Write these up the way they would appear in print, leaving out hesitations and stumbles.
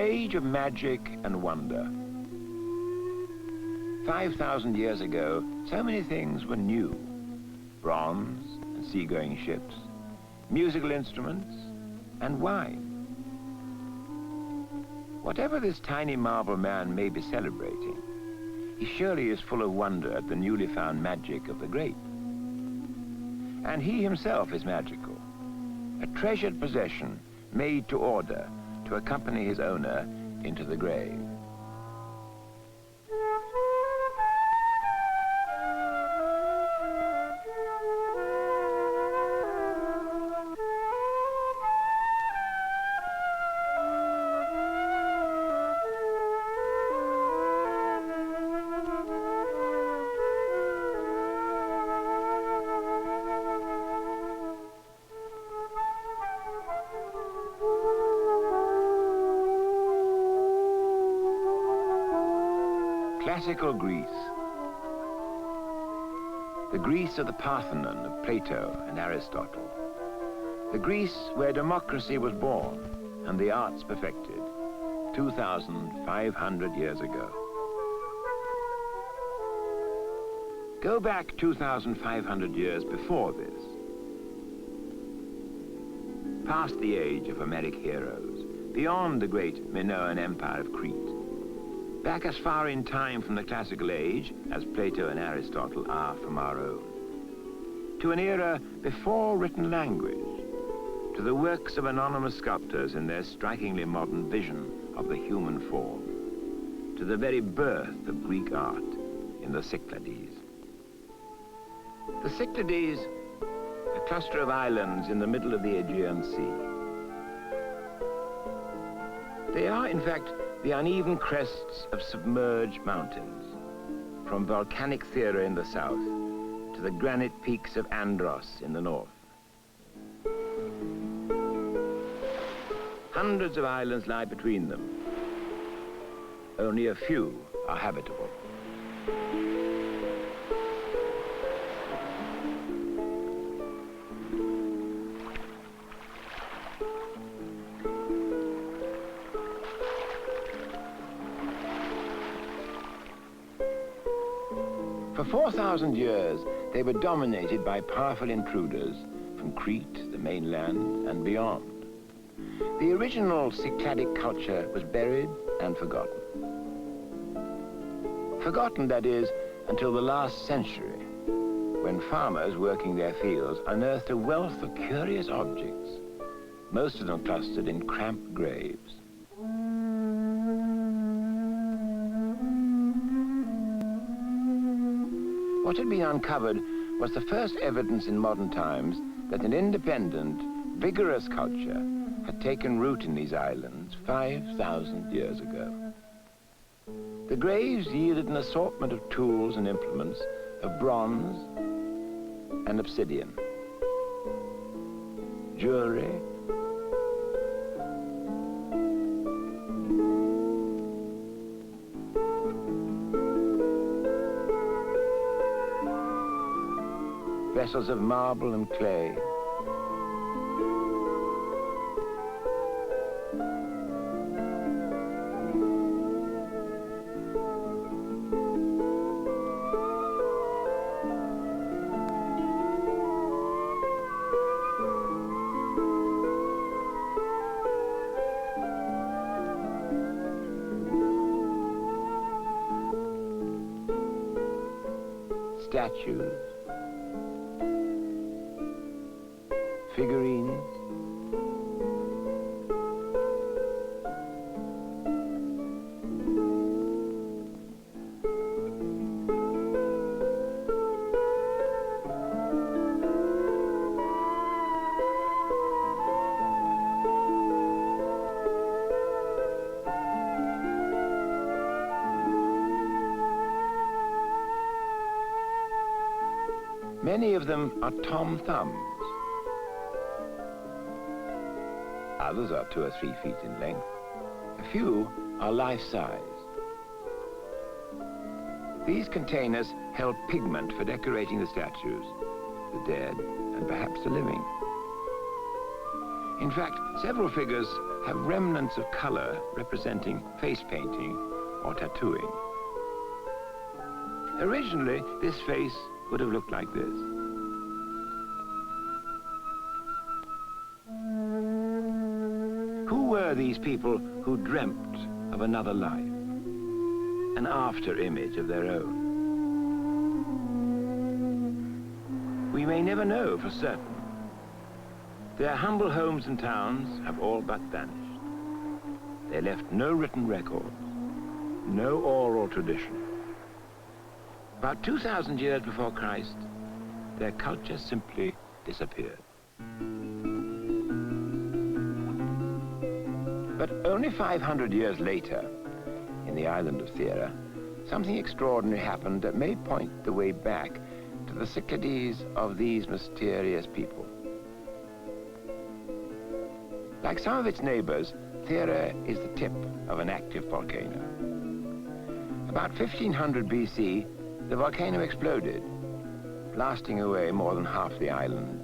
age of magic and wonder. 5,000 years ago, so many things were new. Bronze and seagoing ships, musical instruments, and wine. Whatever this tiny marble man may be celebrating, he surely is full of wonder at the newly found magic of the great. And he himself is magical, a treasured possession made to order to accompany his owner into the grave. Classical Greece. The Greece of the Parthenon of Plato and Aristotle. The Greece where democracy was born and the arts perfected 2,500 years ago. Go back 2,500 years before this, past the age of Homeric heroes, beyond the great Minoan empire of Crete, back as far in time from the classical age as Plato and Aristotle are from our own, to an era before written language, to the works of anonymous sculptors in their strikingly modern vision of the human form, to the very birth of Greek art in the Cyclades. The Cyclades, a cluster of islands in the middle of the Aegean Sea. They are, in fact, the uneven crests of submerged mountains, from volcanic Thera in the south to the granite peaks of Andros in the north. Hundreds of islands lie between them. Only a few are habitable. For 4,000 years, they were dominated by powerful intruders from Crete, the mainland, and beyond. The original Cycladic culture was buried and forgotten. Forgotten, that is, until the last century, when farmers working their fields unearthed a wealth of curious objects, most of them clustered in cramped graves. What had been uncovered was the first evidence in modern times that an independent, vigorous culture had taken root in these islands 5,000 years ago. The graves yielded an assortment of tools and implements of bronze and obsidian, jewelry, vessels of marble and clay, statues, figurines, many of them are Tom Thumbs. Others are 2 or 3 feet in length. A few are life-size. These containers held pigment for decorating the statues, the dead, and perhaps the living. In fact, several figures have remnants of color representing face painting or tattooing. Originally, this face would have looked like this. Who were these people who dreamt of another life, an after-image of their own? We may never know for certain. Their humble homes and towns have all but vanished. They left no written records, no oral tradition. About 2,000 years before Christ, their culture simply disappeared. But only 500 years later, in the island of Thera, something extraordinary happened that may point the way back to the Cyclades of these mysterious people. Like some of its neighbors, Thera is the tip of an active volcano. About 1500 BC, the volcano exploded, blasting away more than half the island,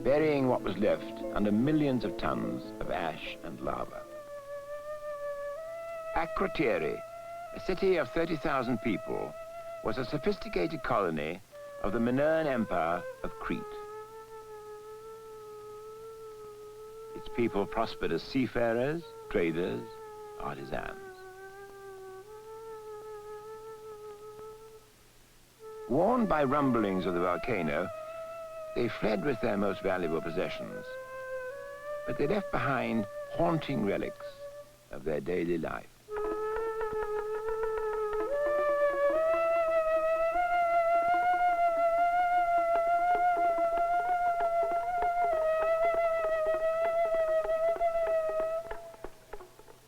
burying what was left under millions of tons of ash and lava. Crete, a city of 30,000 people, was a sophisticated colony of the Minoan Empire of Crete. Its people prospered as seafarers, traders, artisans. Warned by rumblings of the volcano, they fled with their most valuable possessions, but they left behind haunting relics of their daily life.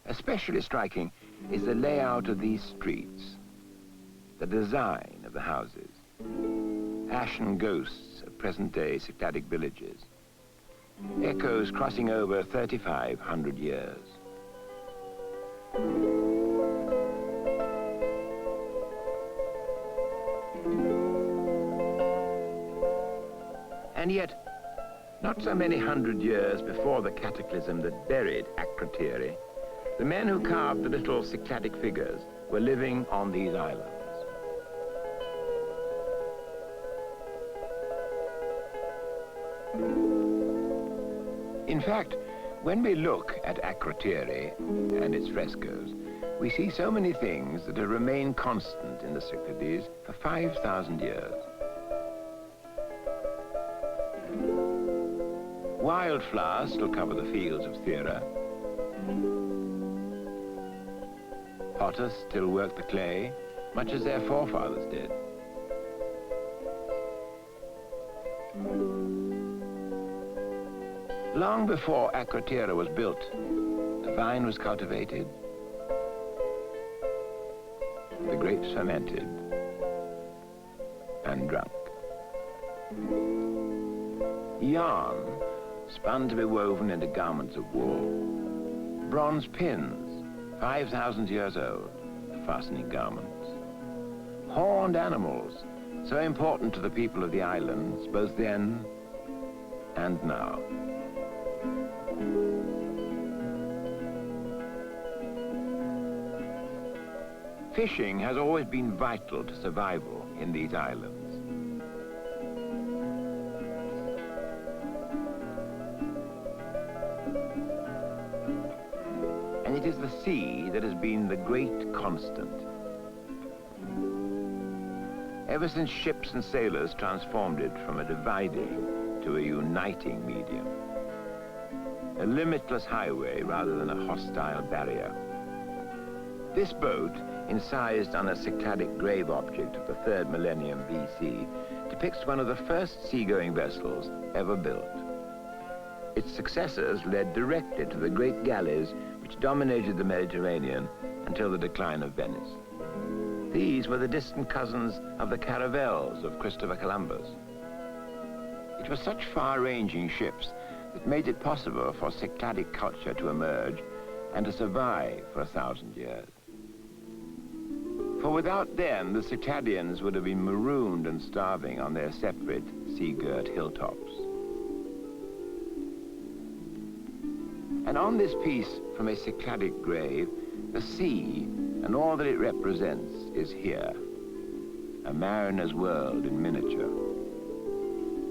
Especially striking is the layout of these streets, the design of the houses, ashen ghosts of present-day Cycladic villages, echoes crossing over 3,500 years. And yet, not so many hundred years before the cataclysm that buried Crete, the men who carved the little Cycladic figures were living on these islands. In fact, when we look at Crete and its frescoes, we see so many things that have remained constant in the Cyclades for 5,000 years. Wildflowers still cover the fields of Thera. Potters still work the clay, much as their forefathers did. Long before Crete was built, the vine was cultivated, the grapes fermented, and drunk. Yarn spun to be woven into garments of wool. Bronze pins, 5,000 years old, fastening garments. Horned animals, so important to the people of the islands, both then and now. Fishing has always been vital to survival in these islands. And it is the sea that has been the great constant. Ever since ships and sailors transformed it from a dividing to a uniting medium. A limitless highway rather than a hostile barrier. This boat, incised on a Cycladic grave object of the 3rd millennium BC, depicts one of the first seagoing vessels ever built. Its successors led directly to the great galleys which dominated the Mediterranean until the decline of Venice. These were the distant cousins of the caravels of Christopher Columbus. It was such far-ranging ships that made it possible for Cycladic culture to emerge and to survive for 1,000 years. For without them, the Cycladians would have been marooned and starving on their separate sea-girt hilltops. And on this piece from a Cycladic grave, the sea and all that it represents is here. A mariner's world in miniature.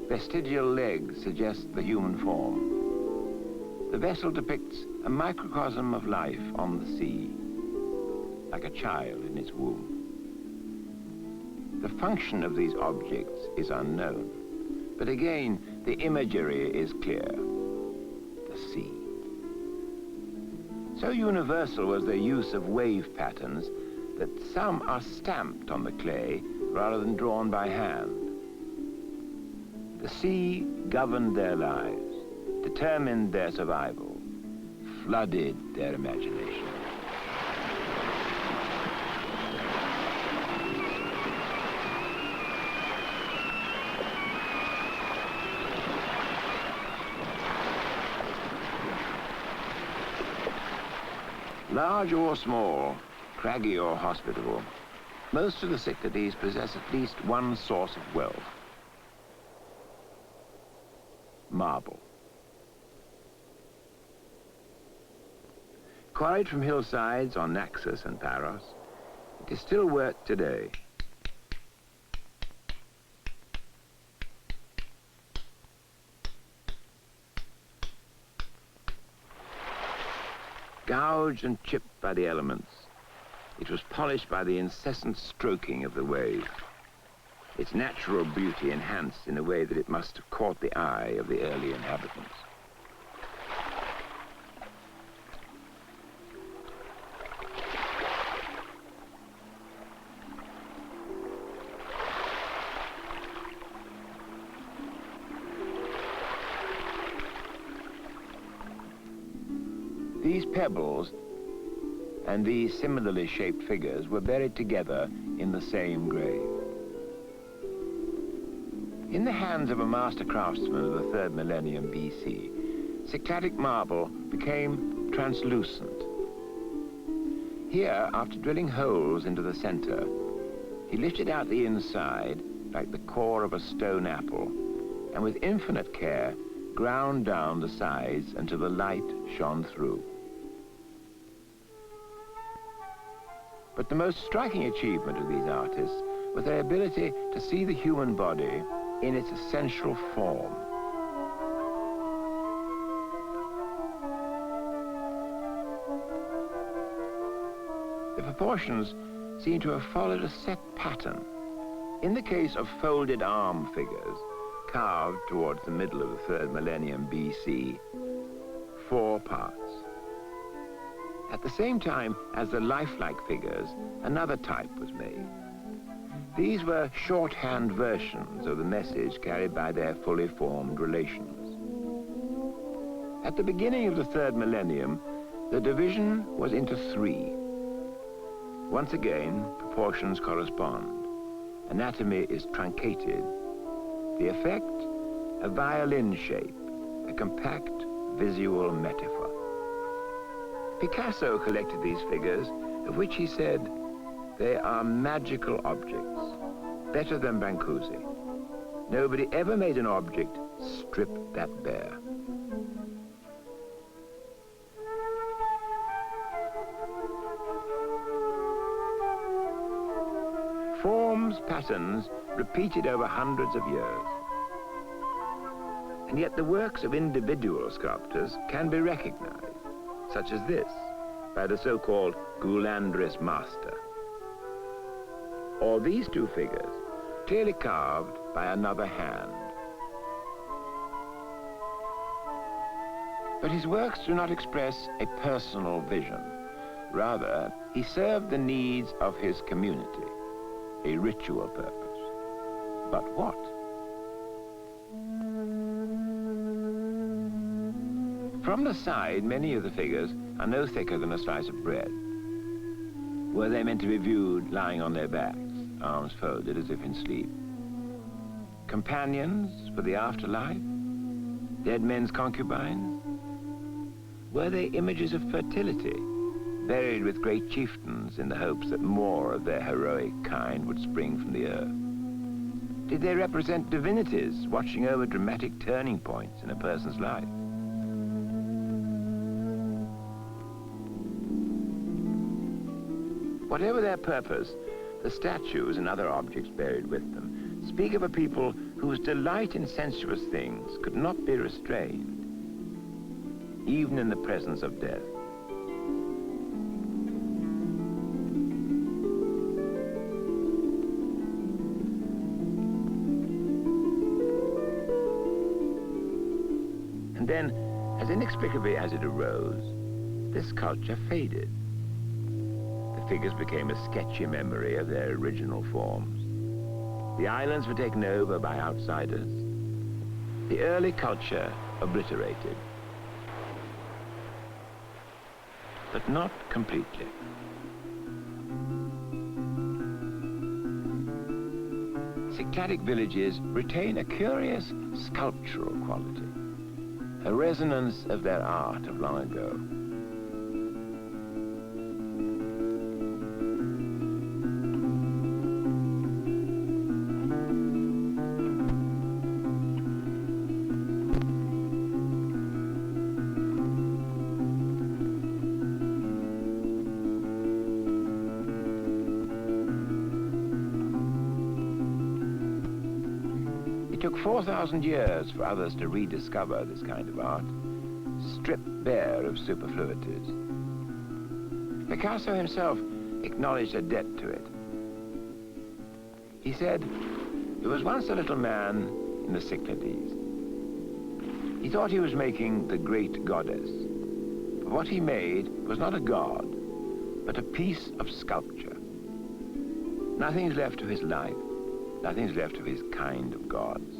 Vestigial legs suggest the human form. The vessel depicts a microcosm of life on the sea, like a child in its womb. The function of these objects is unknown, but again, the imagery is clear. The sea. So universal was their use of wave patterns that some are stamped on the clay rather than drawn by hand. The sea governed their lives, determined their survival, flooded their imagination. Large or small, craggy or hospitable, most of the Cyclades possess at least one source of wealth: marble. Quarried from hillsides on Naxos and Paros, it is still worked today. Gouged and chipped by the elements, it was polished by the incessant stroking of the wave. Its natural beauty enhanced in a way that it must have caught the eye of the early inhabitants. These pebbles and these similarly shaped figures were buried together in the same grave. In the hands of a master craftsman of the 3rd millennium BC, Cycladic marble became translucent. Here, after drilling holes into the center, he lifted out the inside like the core of a stone apple, and with infinite care ground down the sides until the light shone through. But the most striking achievement of these artists was their ability to see the human body in its essential form. The proportions seem to have followed a set pattern. In the case of folded arm figures, carved towards the middle of the 3rd millennium BC, 4 parts. At the same time as the lifelike figures, another type was made. These were shorthand versions of the message carried by their fully formed relations. At the beginning of the 3rd millennium, the division was into 3. Once again, proportions correspond. Anatomy is truncated. The effect, a violin shape, a compact visual metaphor. Picasso collected these figures, of which he said, "They are magical objects, better than Brancusi. Nobody ever made an object stripped that bare." Forms, patterns, repeated over hundreds of years. And yet the works of individual sculptors can be recognized, such as this, by the so-called Goulandris master. Or these 2 figures, clearly carved by another hand. But his works do not express a personal vision. Rather, he served the needs of his community, a ritual purpose. But what? From the side, many of the figures are no thicker than a slice of bread. Were they meant to be viewed lying on their backs, arms folded as if in sleep? Companions for the afterlife? Dead men's concubines? Were they images of fertility, buried with great chieftains in the hopes that more of their heroic kind would spring from the earth? Did they represent divinities watching over dramatic turning points in a person's life? Whatever their purpose, the statues and other objects buried with them speak of a people whose delight in sensuous things could not be restrained, even in the presence of death. And then, as inexplicably as it arose, this culture faded. The figures became a sketchy memory of their original forms. The islands were taken over by outsiders. The early culture obliterated. But not completely. Cycladic villages retain a curious sculptural quality, a resonance of their art of long ago. It took 4,000 years for others to rediscover this kind of art, stripped bare of superfluities. Picasso himself acknowledged a debt to it. He said, "There was once a little man in the Cyclades. He thought he was making the great goddess, but what he made was not a god, but a piece of sculpture. Nothing's left of his life. Nothing's left of his kind of gods.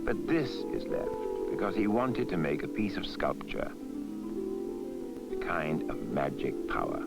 But this is left because he wanted to make a piece of sculpture, a kind of magic power."